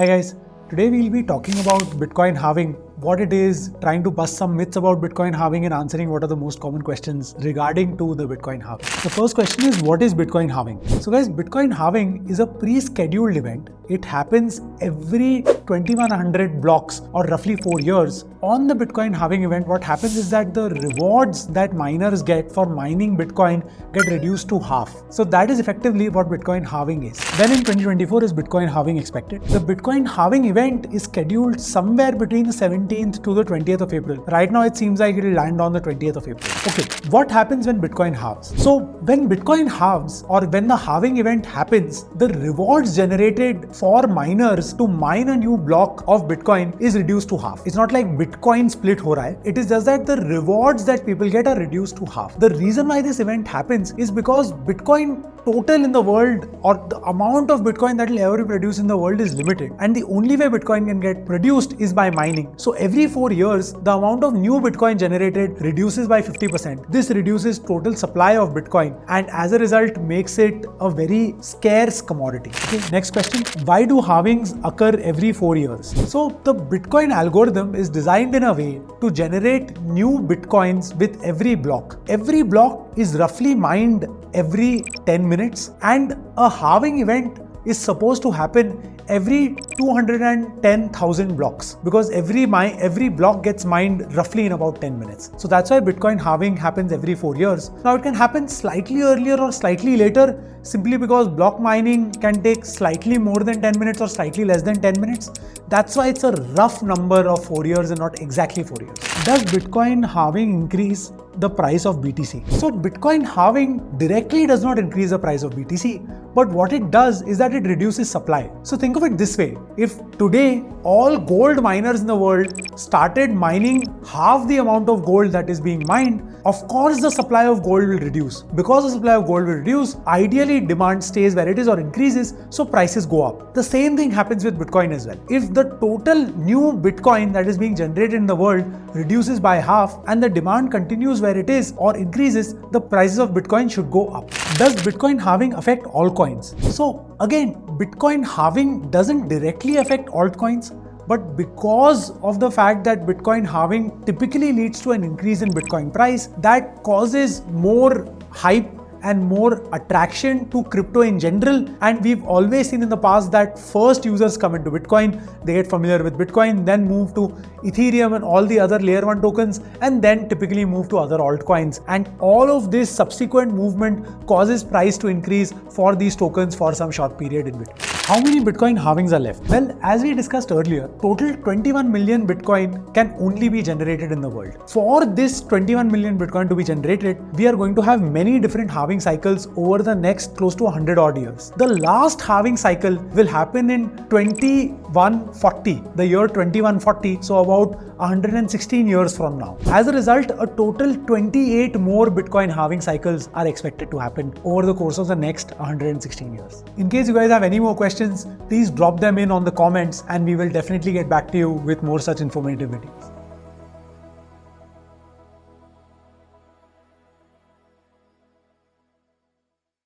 Hey guys, today we'll be talking about Bitcoin halving, what it is, trying to bust some myths about Bitcoin halving and answering what are the most common questions regarding to the Bitcoin halving. The first question is, what is Bitcoin halving? So guys, Bitcoin halving is a pre-scheduled event. It happens every 2100 blocks or roughly 4 years. On the Bitcoin halving event, what happens is that the rewards that miners get for mining Bitcoin get reduced to half. So that is effectively what Bitcoin halving is. When in 2024 is Bitcoin halving expected? The Bitcoin halving event is scheduled somewhere between the 17th to the 20th of April. Right now it seems like it will land on the 20th of April. Okay, what happens when Bitcoin halves? So when Bitcoin halves or when the halving event happens, the rewards generated for miners to mine a new block of Bitcoin is reduced to half. It's not like Bitcoin split ho raha hai. It is just that the rewards that people get are reduced to half. The reason why this event happens is because Bitcoin total in the world, or the amount of Bitcoin that will ever be produced in the world, is limited, and the only way Bitcoin can get produced is by mining. So every 4 years, the amount of new Bitcoin generated reduces by 50%. This reduces total supply of Bitcoin and as a result makes it a very scarce commodity. Okay, next question. Why do halvings occur every 4 years? So the Bitcoin algorithm is designed in a way to generate new Bitcoins with every block. Every block is roughly mined every 10 minutes, and a halving event is supposed to happen every 210,000 blocks, because every block gets mined roughly in about 10 minutes. So that's why Bitcoin halving happens every 4 years. Now it can happen slightly earlier or slightly later, simply because block mining can take slightly more than 10 minutes or slightly less than 10 minutes. That's why it's a rough number of 4 years and not exactly 4 years. Does Bitcoin halving increase the price of BTC? So Bitcoin halving directly does not increase the price of BTC, but what it does is that it reduces supply. So think of it this way. If today all gold miners in the world started mining half the amount of gold that is being mined, of course the supply of gold will reduce. Because the supply of gold will reduce, ideally demand stays where it is or increases, so prices go up. The same thing happens with Bitcoin as well. If the total new Bitcoin that is being generated in the world reduces by half and the demand continues where it is or increases, the prices of Bitcoin should go up. Does Bitcoin halving affect altcoins? So again, Bitcoin halving doesn't directly affect altcoins, but because of the fact that Bitcoin halving typically leads to an increase in Bitcoin price, that causes more hype and more attraction to crypto in general. And we've always seen in the past that first users come into Bitcoin, they get familiar with Bitcoin, then move to Ethereum and all the other layer 1 tokens, and then typically move to other altcoins. And all of this subsequent movement causes price to increase for these tokens for some short period in Bitcoin. How many Bitcoin halvings are left? Well, as we discussed earlier, total 21 million Bitcoin can only be generated in the world. For this 21 million Bitcoin to be generated, we are going to have many different halving cycles over the next close to 100 odd years. The last halving cycle will happen in 2140, the year 2140, so about 116 years from now. As a result, a total 28 more Bitcoin halving cycles are expected to happen over the course of the next 116 years. In case you guys have any more questions, please drop them in on the comments and we will definitely get back to you with more such informative videos.